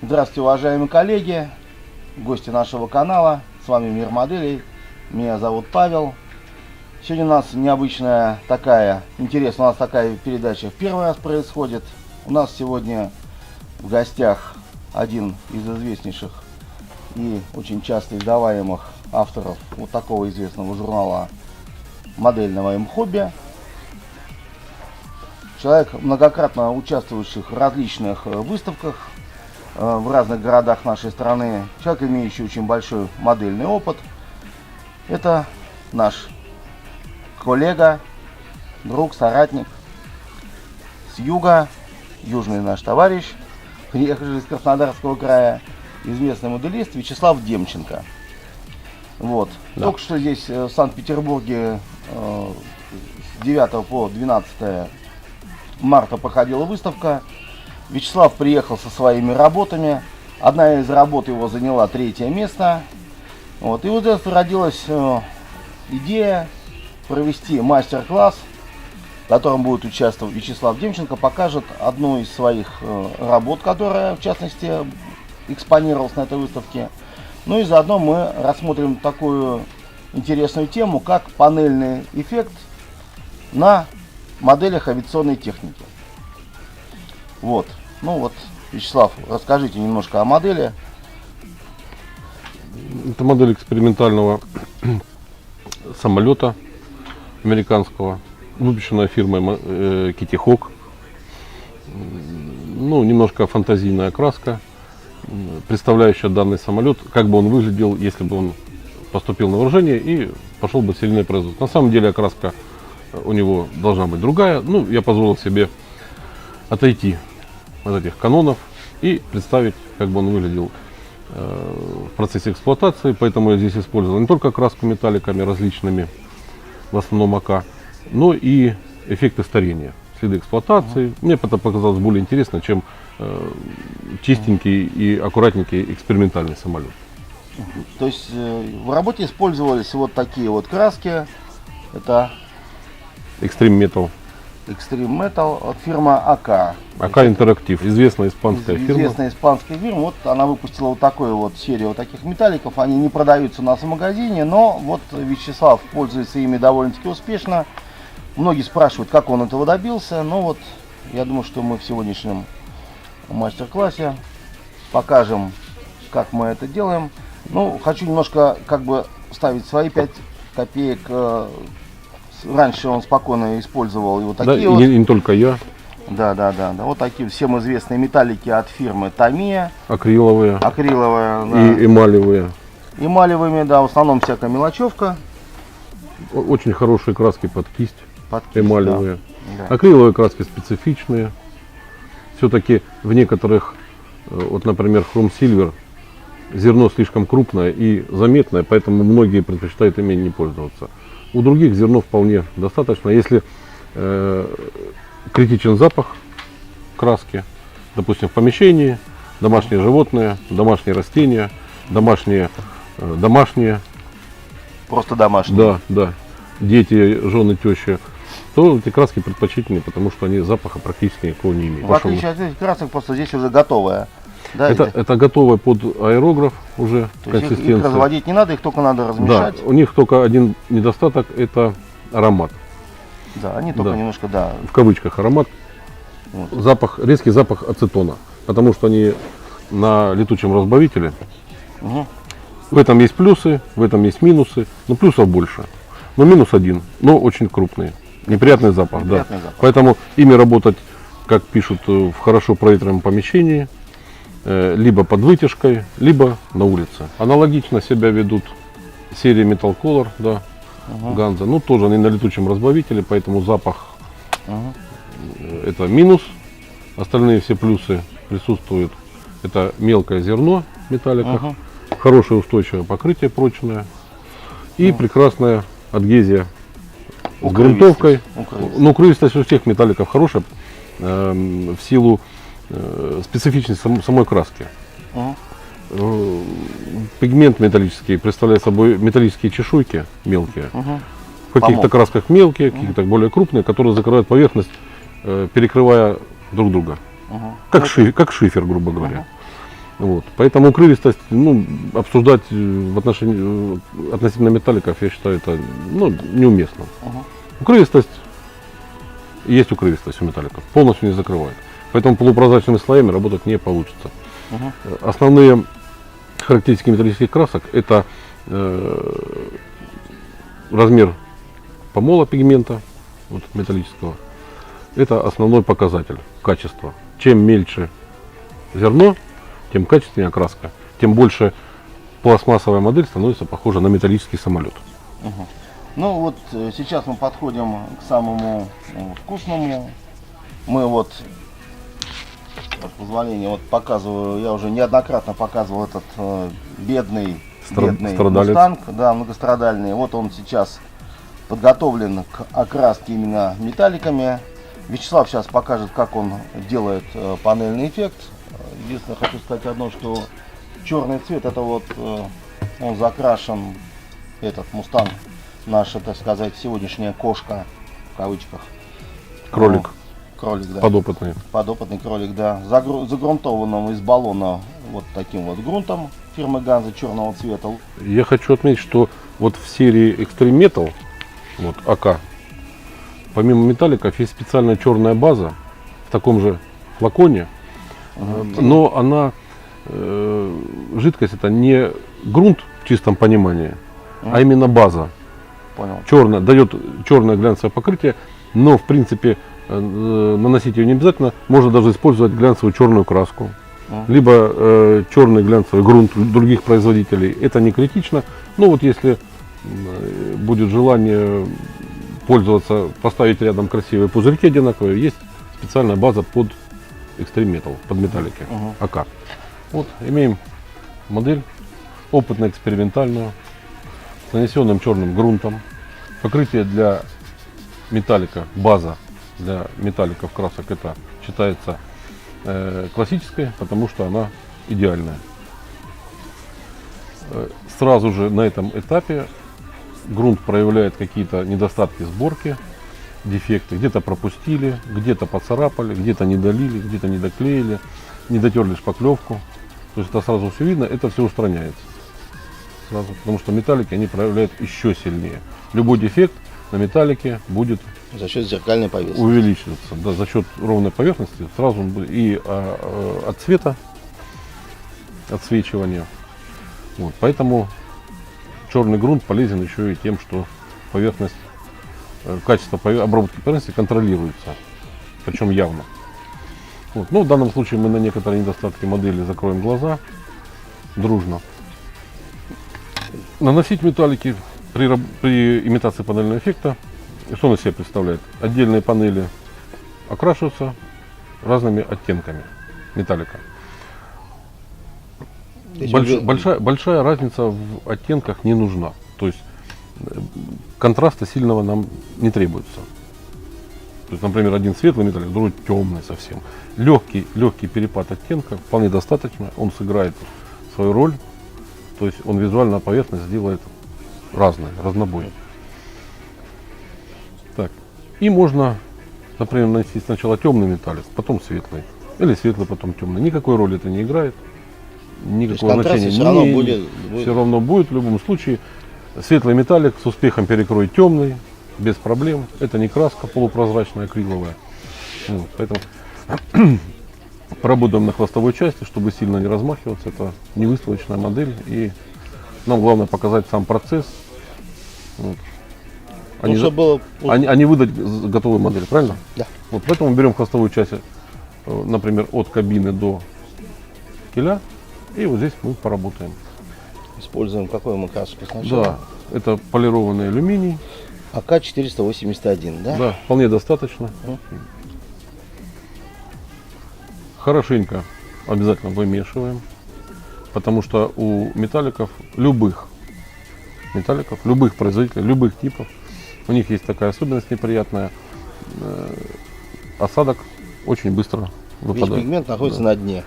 Здравствуйте, уважаемые коллеги, гости нашего канала. С вами Мир Моделей. Меня зовут Павел. Сегодня у нас необычная такая, интересная у нас такая передача в первый раз происходит. У нас сегодня в гостях один из известнейших и очень часто издаваемых авторов вот такого известного журнала модельного М-хобби. Человек, многократно участвующий в различных выставках в разных городах нашей страны. Человек, имеющий очень большой модельный опыт. Это наш коллега, друг, соратник с юга, южный наш товарищ, приехавший из Краснодарского края, известный моделист Вячеслав Демченко. Вот. Да. Только что здесь в Санкт-Петербурге с 9 по 12 марта проходила выставка. Вячеслав приехал со своими работами. Одна из работ его заняла 3-е место. Вот. И вот здесь родилась идея провести мастер-класс, в котором будет участвовать Вячеслав Демченко. Покажет одну из своих работ, которая, в частности, экспонировалась на этой выставке. Ну и заодно мы рассмотрим такую интересную тему, как панельный эффект на моделях авиационной техники. Вот. Ну вот, Вячеслав, расскажите немножко о модели. Это модель экспериментального самолета американского, выпущенная фирмой Kitty Hawk. Ну, немножко фантазийная краска, представляющая данный самолет, как бы он выглядел, если бы он поступил на вооружение и пошел бы в серийное производство. На самом деле окраска у него должна быть другая. Ну, я позволил себе отойти от этих канонов и представить, как бы он выглядел в процессе эксплуатации. Поэтому я здесь использовал не только краску металликами различными, в основном АК, но и эффекты старения, следы эксплуатации. Мне это показалось более интересно, чем чистенький и аккуратненький экспериментальный самолет. То есть в работе использовались вот такие вот краски. Это Extreme Metal. Extreme Metal от фирмы АК. АК Интерактив, известная испанская фирма. Известная испанская фирма. Вот она выпустила вот такую вот серию вот таких металликов. Они не продаются у нас в магазине, но вот Вячеслав пользуется ими довольно-таки успешно. Многие спрашивают, как он этого добился. Но вот я думаю, что мы в сегодняшнем мастер-классе покажем, как мы это делаем. Ну, хочу немножко как бы ставить свои 5 копеек. Раньше он спокойно использовал и вот такие да, вот. Не только я. Да. Вот такие всем известные металлики от фирмы Tamiya. Акриловые. Акриловые, да. И эмалевые. Эмалевыми, да, в основном всякая мелочевка. Очень хорошие краски под кисть. Эмалевые. Да. Акриловые краски специфичные. Все-таки в некоторых, вот, например, Chrome Silver, зерно слишком крупное и заметное, поэтому многие предпочитают ими не пользоваться. У других зерно вполне достаточно. Если критичен запах краски, допустим, в помещении, домашние животные, домашние растения, домашние, Просто домашние. Да, дети, жены, тещи, то эти краски предпочтительнее, потому что они запаха практически никакого не имеют. В отличие от этих красок, просто здесь уже готовая. Да, это готовое под аэрограф уже консистенция. Их разводить не надо, их только надо размешать. Да, у них только один недостаток — это аромат. Да, они только немножко, да. В кавычках аромат. Вот. Резкий запах ацетона, потому что они на летучем разбавителе. Угу. В этом есть плюсы, в этом есть минусы, но плюсов больше. Но минус один, но очень крупный. Неприятный запах, Неприятный да. запах. Поэтому ими работать, как пишут, в хорошо проветриваемом помещении, либо под вытяжкой, либо на улице. Аналогично себя ведут серии Metal Color, да, Ганза. Ну, тоже они на летучем разбавителе, поэтому запах это минус. Остальные все плюсы присутствуют. Это мелкое зерно в металликах, хорошее устойчивое покрытие прочное и прекрасная адгезия с грунтовкой. Ну, укрывистость у всех металликов хорошая в силу специфичности самой краски. Пигмент металлический представляет собой металлические чешуйки мелкие. В каких-то красках мелкие, каких-то более крупные, которые закрывают поверхность, перекрывая друг друга. Как шифер, грубо говоря. Вот. Поэтому укрывистость, ну, обсуждать в отношении, относительно металликов, я считаю, это, ну, неуместно. Укрывистость, есть укрывистость у металликов, полностью не закрывает. Поэтому полупрозрачными слоями работать не получится. Основные характеристики металлических красок — это размер помола пигмента вот, металлического. Это основной показатель качества. Чем мельче зерно, тем качественнее окраска, тем больше пластмассовая модель становится похожа на металлический самолет. Ну вот сейчас мы подходим к самому вкусному. Мы вот, с позволения, вот показываю, я уже неоднократно показывал этот бедный Страдалец. мустанг, да, многострадальный. Вот он сейчас подготовлен к окраске именно металликами. Вячеслав сейчас покажет, как он делает панельный эффект. Единственное, хочу сказать одно, что черный цвет, это вот он закрашен, этот мустанг, наша, так сказать, сегодняшняя кошка, в кавычках. Кролик. Кролик, да. Подопытный. Подопытный кролик, да. Загрунтованным из баллона вот таким вот грунтом фирмы Ганза черного цвета. Я хочу отметить, что вот в серии Extreme Metal, вот АК, помимо металликов есть специальная черная база в таком же флаконе, но она, жидкость это не грунт в чистом понимании, а именно база. Понял. Черная, дает черное глянцевое покрытие, но в принципе наносить ее не обязательно, можно даже использовать глянцевую черную краску, либо черный глянцевый грунт других производителей. Это не критично, но вот если будет желание пользоваться, поставить рядом красивые пузырьки одинаковые, есть специальная база под Extreme Metal, под металлики, АК. Вот имеем модель опытно-экспериментальную, с нанесенным черным грунтом. Покрытие для металлика, база для металликов красок, это считается классической, потому что она идеальная. Сразу же на этом этапе грунт проявляет какие-то недостатки сборки, дефекты. Где-то пропустили, где-то поцарапали, где-то не долили, где-то не доклеили, не дотерли шпаклевку. То есть это сразу все видно, это все устраняется. Сразу, потому что металлики они проявляют еще сильнее. Любой дефект на металлике будет За счет зеркальной поверхности. увеличиваться, да, за счет ровной поверхности. Сразу он будет и от цвета, отсвечивания. Вот, поэтому черный грунт полезен еще и тем, что поверхность, качество обработки поверхности контролируется, причем явно. Вот. Но в данном случае мы на некоторые недостатки модели закроем глаза дружно. Наносить металлики при имитации панельного эффекта, что он из себя представляет? Отдельные панели окрашиваются разными оттенками металлика. Большая разница в оттенках не нужна. То есть контраста сильного нам не требуется. То есть, например, один светлый металлик, другой темный совсем. Легкий перепад оттенка вполне достаточно. Он сыграет свою роль. То есть он визуально поверхность сделает разнобой. Так. И можно, например, нанести сначала темный металлик, потом светлый. Или светлый, потом темный. Никакой роли это не играет. Никакого значения. Все равно будет в любом случае. Светлый металлик с успехом перекроет темный, без проблем. Это не краска полупрозрачная, акриловая. Вот, поэтому поработаем на хвостовой части, чтобы сильно не размахиваться. Это не выставочная модель. И нам главное показать сам процесс. Вот. А не выдать готовую модель, правильно? Да. Вот, поэтому берем хвостовую часть, например, от кабины до киля. И вот здесь мы поработаем. Используем какую мы краску сначала? Да, это полированный алюминий. АК-481, да? Да, вполне достаточно. Хорошенько обязательно вымешиваем, потому что у металликов, любых производителей, любых типов, у них есть такая особенность неприятная. Осадок очень быстро выпадает. Весь пигмент находится на дне.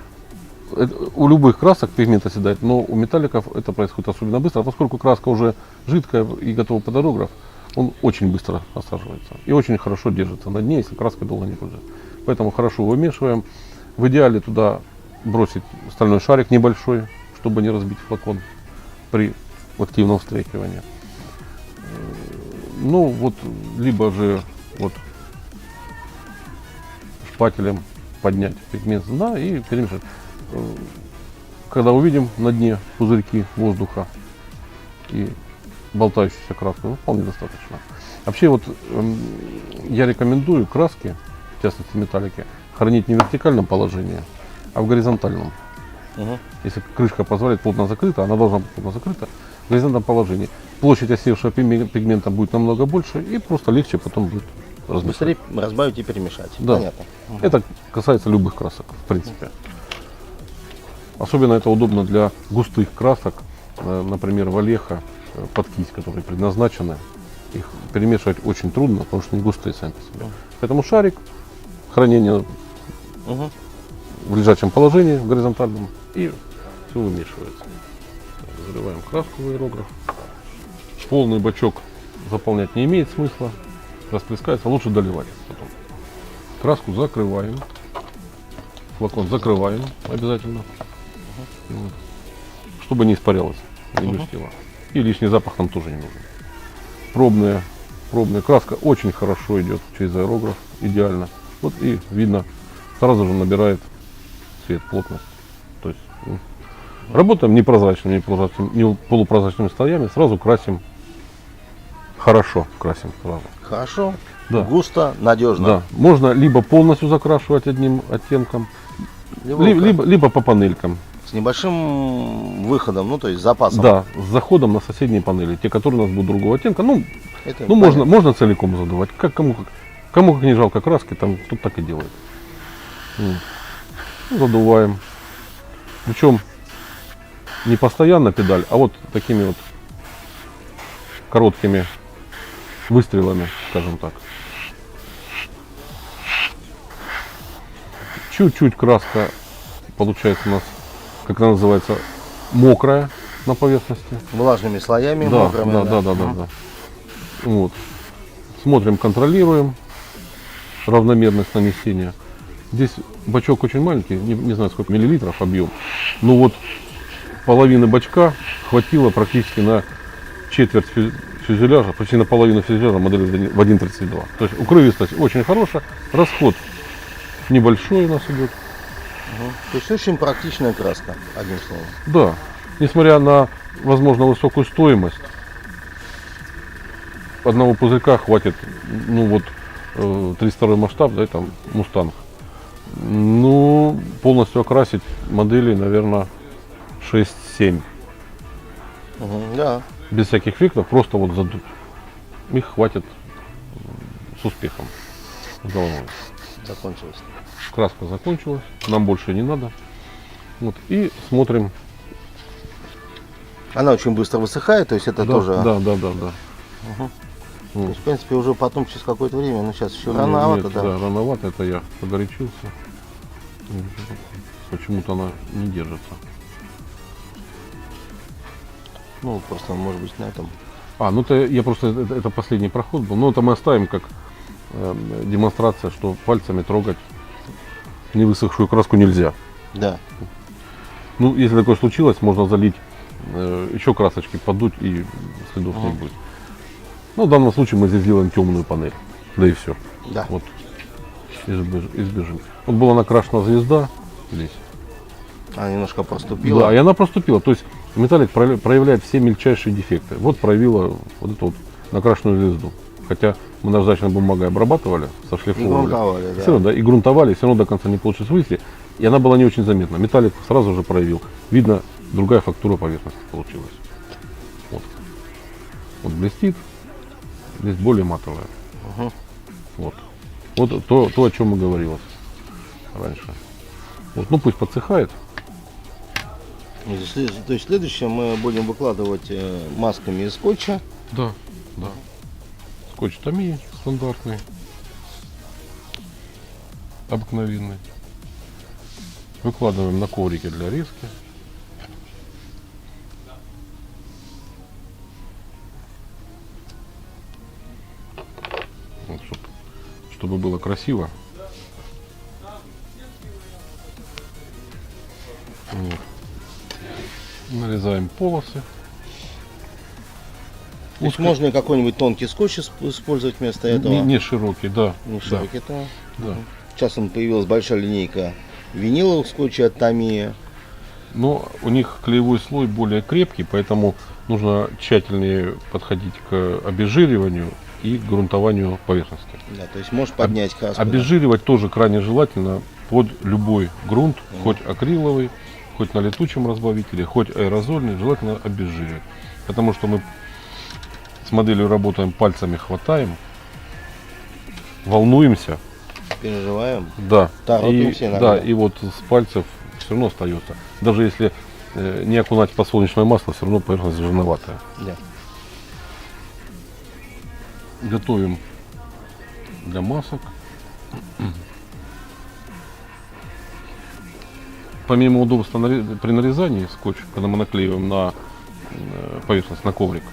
У любых красок пигмент оседает, но у металликов это происходит особенно быстро, а поскольку краска уже жидкая и готова под аэрограф, он очень быстро осаживается и очень хорошо держится на дне, если краской долго не пользуется. Поэтому хорошо вымешиваем. В идеале туда бросить стальной шарик небольшой, чтобы не разбить флакон при активном встряхивании. Ну вот, либо же вот шпателем поднять пигмент с дна и перемешать. Когда увидим на дне пузырьки воздуха и болтающуюся краску, ну, вполне достаточно. Вообще вот я рекомендую краски, в частности металлики, хранить не в вертикальном положении, а в горизонтальном. Мгм. Если крышка позволяет плотно закрыта, она должна быть плотно закрыта в горизонтальном положении. Площадь осевшего пигмента будет намного больше и просто легче потом будет размешать. Быстрее разбавить и перемешать. Да. Понятно. Это касается любых красок, в принципе. Особенно это удобно для густых красок, например, валеха под кисть, которые предназначены. Их перемешивать очень трудно, потому что они густые сами по себе. Поэтому шарик, хранение Мгм. в лежачем положении, в горизонтальном, и все вымешивается. Так, заливаем краску в аэрограф. Полный бачок заполнять не имеет смысла. Расплескается, лучше доливать потом. Краску закрываем. Флакон закрываем обязательно. Вот. Чтобы не испарялось, не густело. И лишний запах нам тоже не нужен. Пробная краска очень хорошо идет через аэрограф, идеально. Вот и видно, сразу же набирает цвет, плотность. То есть работаем непрозрачными, не полупрозрачными слоями, сразу красим. Хорошо красим сразу. Хорошо. Да. Густо, надежно. Да, можно либо полностью закрашивать одним оттенком, либо по панелькам. С небольшим выходом, ну то есть запасом. Да, с заходом на соседние панели, те, которые у нас будут другого оттенка. Ну Это можно целиком задувать. Кому как не жалко краски, там тут так и делает. Задуваем. Причем не постоянно педаль, а вот такими вот короткими выстрелами, скажем так. Чуть-чуть краска получается у нас, как она называется, мокрая на поверхности. Влажными слоями, Да, мокрыми. да. Вот. Смотрим, контролируем равномерность нанесения. Здесь бачок очень маленький, не знаю сколько миллилитров объем. Но вот половины бачка хватило практически на четверть фюзеляжа, почти на половину фюзеляжа модели в 1.32. То есть укрывистость очень хорошая, расход небольшой у нас идет. То есть очень практичная краска, одним словом. Да, несмотря на, возможно, высокую стоимость, одного пузырька хватит, ну вот, 32 масштаб, да, там, Мустанг. Ну, полностью окрасить модели, наверное, 6-7. Да. Без всяких эффектов, просто вот задуть. Их хватит с успехом. С головой. Закончилось. Краска закончилась, нам больше не надо. Вот, и смотрим. Она очень быстро высыхает, то есть это Да, тоже. да. То есть, в принципе, уже потом через какое-то время, но сейчас еще Нет, рановато, да. Да, рановато, это я погорячился. Почему-то она не держится. Ну, просто, может быть, на этом. Ну это я просто, это последний проход был. Но это мы оставим как демонстрация, что пальцами трогать не высохшую краску нельзя. Да. Ну, если такое случилось, можно залить еще красочки, подуть, и следов не будет. Ну, в данном случае мы здесь сделаем темную панель. Да и все. Да. Вот. Избежим. Вот была накрашена звезда здесь. Она немножко проступила. Да, и она проступила. То есть металлик проявляет все мельчайшие дефекты. Вот проявила вот эту вот накрашенную звезду. Хотя мы наждачной бумагой обрабатывали, сошлифовывали. И грунтовали, да. Все равно, да, и грунтовали, все равно до конца не получилось вывести. И она была не очень заметна. Металлик сразу же проявил. Видно, другая фактура поверхности получилась. Вот. Вот блестит. Здесь более матовая. Вот. Вот то, о чем мы говорилось раньше. Вот, ну пусть подсыхает. То есть следующее мы будем выкладывать масками из скотча. Да. Скотч Томи стандартный. Обыкновенный. Выкладываем на коврике для резки. Вот, чтобы было красиво. Вот. Нарезаем полосы. То есть можно и какой-нибудь тонкий скотч использовать вместо этого. Не широкий, да. Не да, широкий, это. да. Сейчас появилась большая линейка виниловых скотчей от Tamiya. Но у них клеевой слой более крепкий, поэтому нужно тщательнее подходить к обезжириванию и грунтованию поверхности. Да, то есть можешь поднять краску. Обезжиривать тоже крайне желательно под любой грунт, хоть акриловый, хоть на летучем разбавителе, хоть аэрозольный, желательно обезжиривать. Потому что мы с моделью работаем, пальцами хватаем, волнуемся, Переживаем. да, Торопимся иногда. да, и вот с пальцев все равно остается. Даже если не окунать в подсолнечное масло, все равно поверхность жирноватая. Да. Готовим для масок. Помимо удобства при нарезании скотч, когда мы наклеиваем на поверхность, на коврик,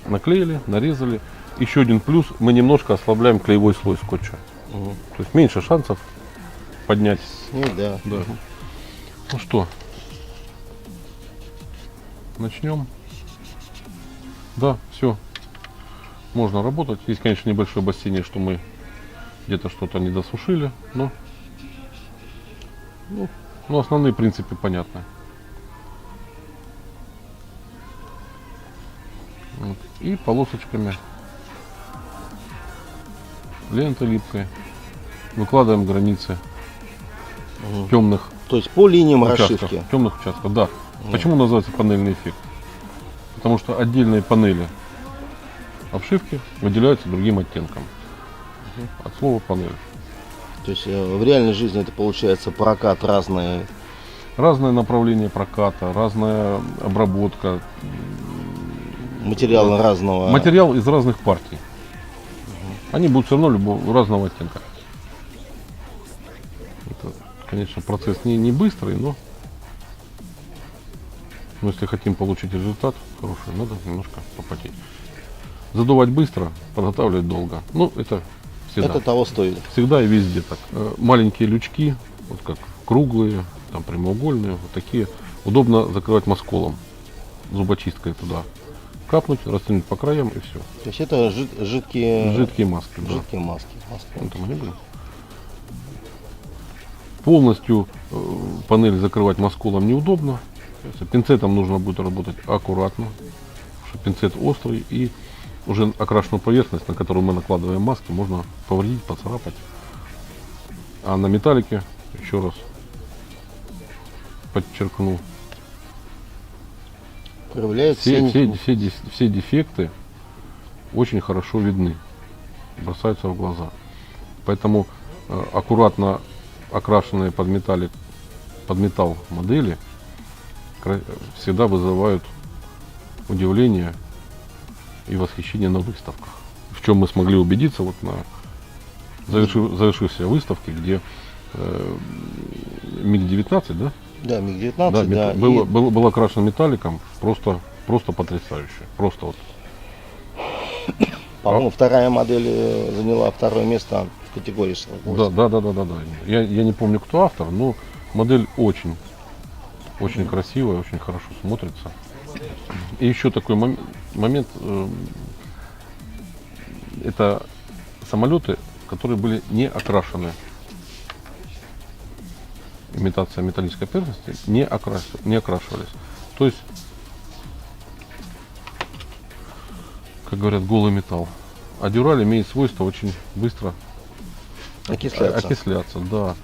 наклеили, нарезали. Еще один плюс, мы немножко ослабляем клеевой слой скотча. Угу. То есть меньше шансов поднять. Ну да. Да. Ну что, начнем. Да, все. Можно работать. Есть, конечно, небольшое бассейн, что мы где-то что-то не досушили, но основные принципы понятны. Вот. И полосочками лентой липкой выкладываем границы темных То есть по линиям участков. расшивки. Темных участков, да. Почему называется панельный эффект? Потому что отдельные панели обшивки выделяются другим оттенком. От слова панель. То есть в реальной жизни это получается прокат разные. Разное направление проката, разная обработка. Материалы разного. Материал из разных партий. Они будут все равно разного оттенка. Это, конечно, процесс не быстрый, но если хотим получить результат хороший, надо немножко попотеть. Задувать быстро, подготавливать долго. Ну, это всегда. Это того стоит. Всегда и везде так. Маленькие лючки, вот как круглые, там прямоугольные, вот такие, удобно закрывать масколом. Зубочисткой туда капнуть, растянуть по краям и все. То есть это Жидкие маски. Да. жидкие маски. Вот там они были. Полностью панель закрывать масколом неудобно. Пинцетом нужно будет работать аккуратно, потому что пинцет острый, и уже окрашенную поверхность, на которую мы накладываем маски, можно повредить, поцарапать. А на металлике, еще раз подчеркну, Проявляет все дефекты очень хорошо видны, бросаются в глаза. Поэтому аккуратно окрашенные под металл модели всегда вызывают удивление и восхищение на выставках. В чем мы смогли убедиться вот на завершившейся выставке, где МиГ-19, да? Да, МиГ-19, да. Был окрашен металликом, просто потрясающе. Просто вот. По-моему, вторая модель заняла второе место в категории 48. Да. Я не помню, кто автор, но модель очень красивая, очень хорошо смотрится. И еще такой момент, это самолеты, которые были не окрашены. Имитация металлической поверхности не окрашивались. То есть, как говорят, голый металл. А дюраль имеет свойство очень быстро окисляться, да.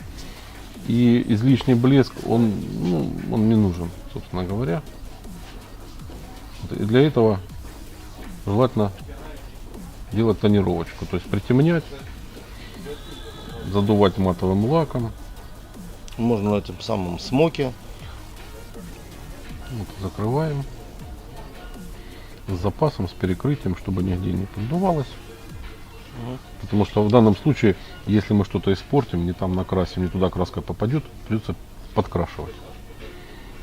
И излишний блеск, он не нужен, собственно говоря. И для этого желательно делать тонировочку, то есть притемнять, задувать матовым лаком. Можно на этом самом смоке. Вот, закрываем с запасом, с перекрытием, чтобы нигде не поддувалось. Потому что в данном случае, если мы что-то испортим, не там накрасим, не туда краска попадет, придется подкрашивать.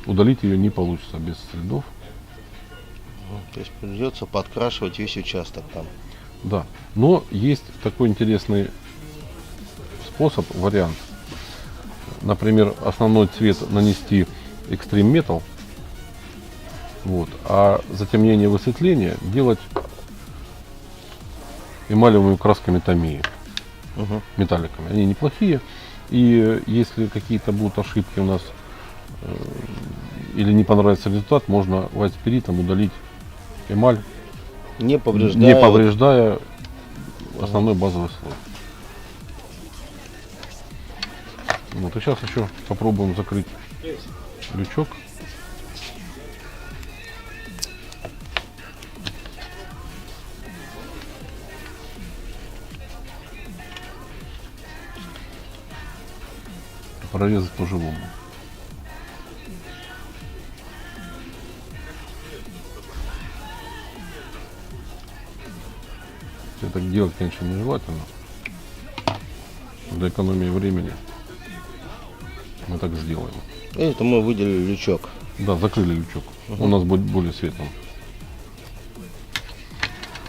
Удалить ее не получится без следов. То есть придется подкрашивать весь участок там. Да, но есть такой интересный способ, вариант. например, основной цвет нанести Extreme Metal, вот, а затемнение, высветление делать эмалевыми красками Тamiya, металликами. Они неплохие. И если какие-то будут ошибки у нас или не понравится результат, можно вайт-спиритом удалить эмаль, Не повреждая. не повреждая основной базовый слой. Вот, и сейчас еще попробуем закрыть лючок. Прорезать по-живому. Это делать, конечно, нежелательно. Для экономии времени мы так сделаем. Это мы выделили лючок. Да, закрыли лючок. У нас будет более светлым.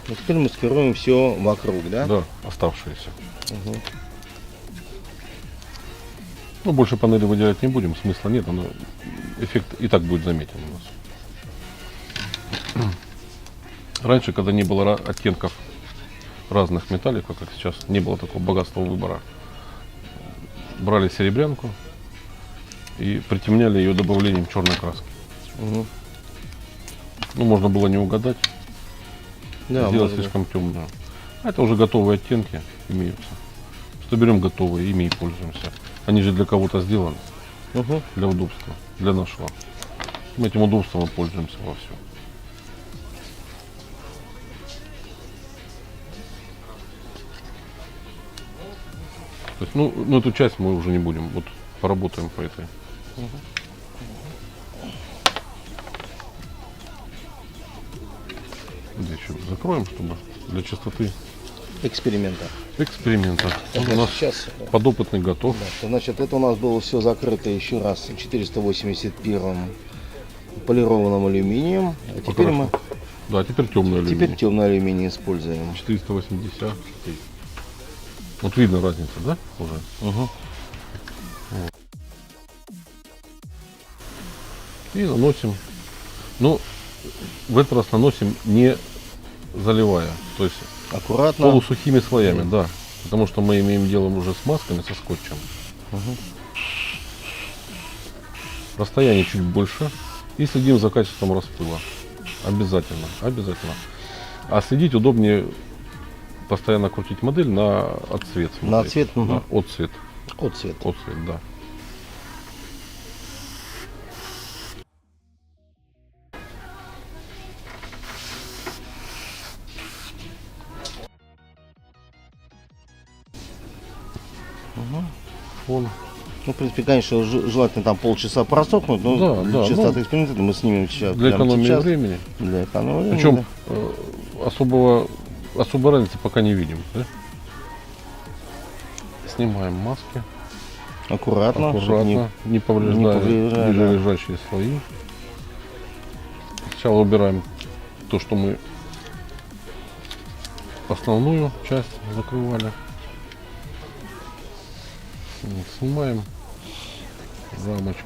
И теперь маскируем все вокруг, да? Да, оставшиеся. Ну, больше панели выделять не будем, смысла нет, но эффект и так будет заметен у нас. Раньше, когда не было оттенков разных металликов, как сейчас, не было такого богатства выбора, брали серебрянку и притемняли ее добавлением черной краски. Ну, можно было не угадать, Да, сделать можно. слишком темную. А это уже готовые оттенки имеются. Что берем готовые, ими и пользуемся. Они же для кого-то сделаны, для удобства, для нашего. Мы этим удобством и пользуемся во всем. То есть, ну, эту часть мы уже не будем. Вот поработаем по этой. Здесь еще закроем, чтобы для чистоты Эксперимента. эксперимента. Вот у нас Сейчас. подопытный готов. Да, значит, это у нас было все закрыто еще раз 481 полированным алюминием. А теперь мы Да, теперь темный алюминий. теперь темный алюминий используем. 480. Вот видно разницу, да? Уже. И наносим. Ну, в этот раз наносим не заливая. То есть Аккуратно. полусухими слоями, да. Потому что мы имеем дело уже с масками, со скотчем. Расстояние чуть больше. И следим за качеством распыла. Обязательно, обязательно. А следить удобнее постоянно крутить модель на отцвет. На смотреть. отцвет, На отцвет. Отцвет. Отцвет, да. Фон. Ну, в принципе, конечно, желательно там полчаса просохнуть, но Да, для да, чистоты ну, эксперимента мы снимем сейчас. Для прямо экономии сейчас. времени. Для экономии времени. Причем да. особой разницы пока не видим. Да? Снимаем маски. Аккуратно, чтобы Аккуратно, не повреждая повреждая, ниже да. лежащие слои. Сначала убираем то, что мы основную часть закрывали. Вот, снимаем рамочку.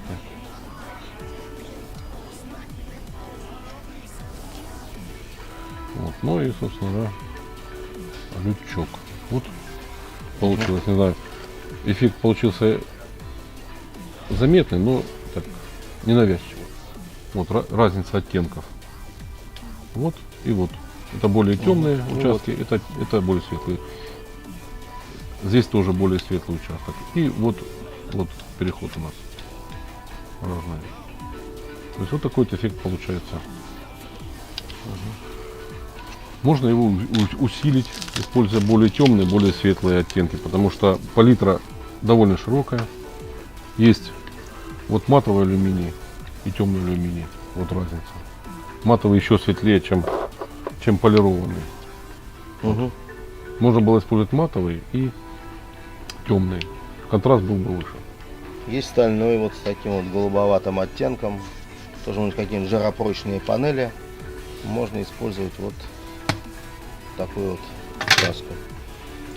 Вот, ну и, собственно, да, лючок. Вот получилось, не знаю, эффект получился заметный, но так, ненавязчивый. Вот разница оттенков. Вот и вот. Это более темные участки, это более светлые. Здесь тоже более светлый участок. И вот переход у нас разный. То есть вот такой вот эффект получается. Можно его усилить, используя более темные, более светлые оттенки, потому что палитра довольно широкая. Есть вот матовый алюминий и темный алюминий. Вот разница. Матовый еще светлее, чем полированный. Можно было использовать матовый и темный. Контраст был бы выше. Есть стальной вот с таким вот голубоватым оттенком. Тоже может какие-нибудь жаропрочные панели. Можно использовать вот такую вот краску.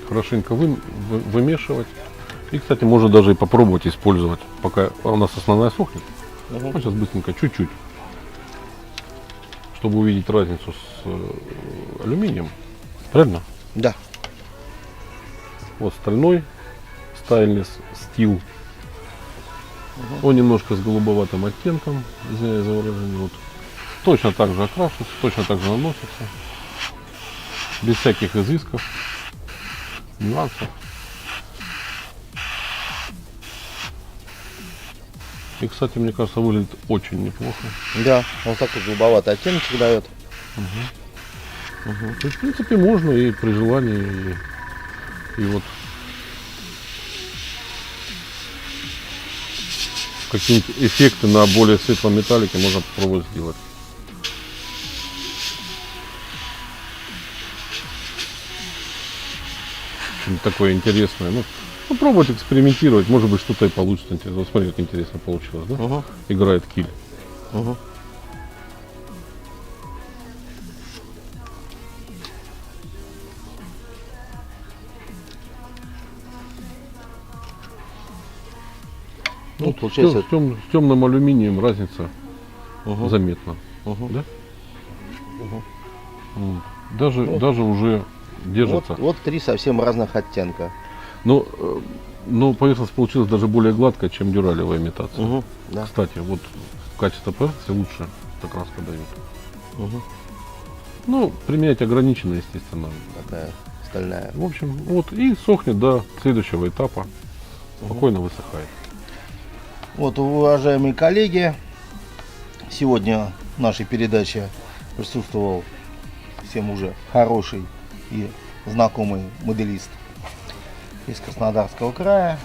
Хорошенько вымешивать И, кстати, можно даже и попробовать использовать, пока у нас основная сохнет. Мгм. Ну, сейчас быстренько, чуть-чуть, чтобы увидеть разницу с алюминием. Правильно? Да. Вот стальной Stainless Steel. Он немножко с голубоватым оттенком, извиняюсь за выражение. Вот. Точно так же окрашивается, точно так же наносится. Без всяких изысков, нюансов. И, кстати, мне кажется, выглядит очень неплохо. Да, он такой голубоватый оттеночек дает. То есть, в принципе, можно и при желании, и вот какие-нибудь эффекты на более светлом металлике можно попробовать сделать. Что-нибудь такое интересное. Ну, попробовать экспериментировать, может быть, что-то и получится интересно. Вот смотри, как интересно получилось, да? Угу. Играет киль. Угу. Ну, Вот получается, с темным алюминием разница Угу. заметна. Угу. Да? Угу. Даже уже держится. Вот три совсем разных оттенка. Но поверхность получилась даже более гладкая, чем дюралевая имитация. Угу. Да. Кстати, вот в качестве поверхности лучше эта краска дает. Угу. Ну, применять ограниченно, естественно. Такая стальная. В общем, вот и сохнет до следующего этапа. Спокойно высыхает. Вот, уважаемые коллеги, сегодня в нашей передаче присутствовал всем уже хороший и знакомый моделист из Краснодарского края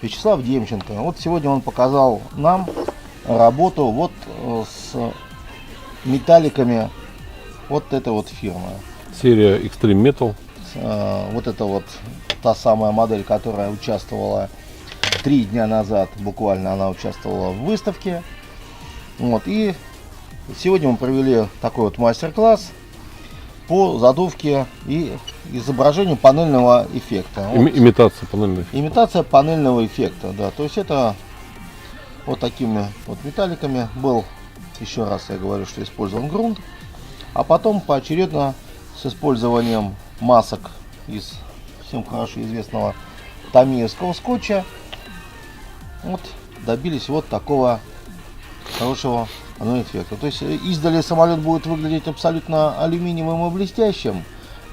Вячеслав Демченко. Вот сегодня он показал нам работу вот с металликами вот этой вот фирмы. Серия Extreme Metal. Вот это вот та самая модель, которая участвовала 3 дня назад, буквально она участвовала в выставке. Вот, и сегодня мы провели такой вот мастер-класс по задувке и изображению панельного эффекта. Вот, Имитация панельной. имитация панельного эффекта, да. То есть это вот такими вот металликами был, еще раз я говорю, что использован грунт, а потом поочередно с использованием масок из всем хорошо известного тamievского скотча вот добились вот такого хорошего эффекта. То есть издали самолет будет выглядеть абсолютно алюминиевым и блестящим,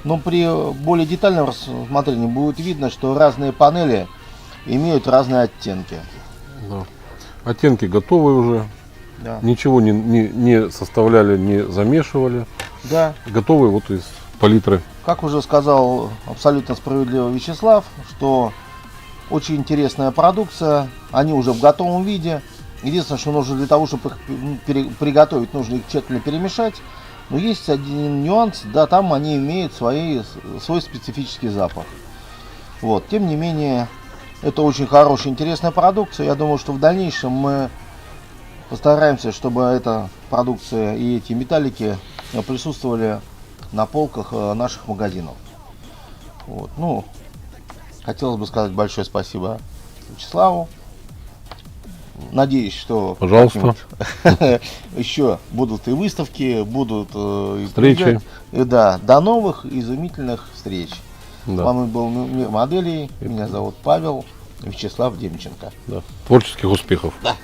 но при более детальном рассмотрении будет видно, что разные панели имеют разные оттенки. Да. Оттенки готовы уже. Да. Ничего не составляли, не замешивали. Да. Готовы вот из палитры. Как уже сказал абсолютно справедливо Вячеслав, что очень интересная продукция, они уже в готовом виде. Единственное, что нужно для того, чтобы их приготовить, нужно их тщательно перемешать. Но есть один нюанс, да, там они имеют свой специфический запах. Вот, тем не менее, это очень хорошая, интересная продукция. Я думаю, что в дальнейшем мы постараемся, чтобы эта продукция и эти металлики присутствовали на полках наших магазинов. Вот, ну, хотелось бы сказать большое спасибо Вячеславу. Надеюсь, что Пожалуйста. еще будут и выставки, будут и Встречи. И да, до новых изумительных встреч. Да. С вами был Мир моделей. Меня зовут Павел Вячеслав Демченко. Да. Творческих успехов. Да.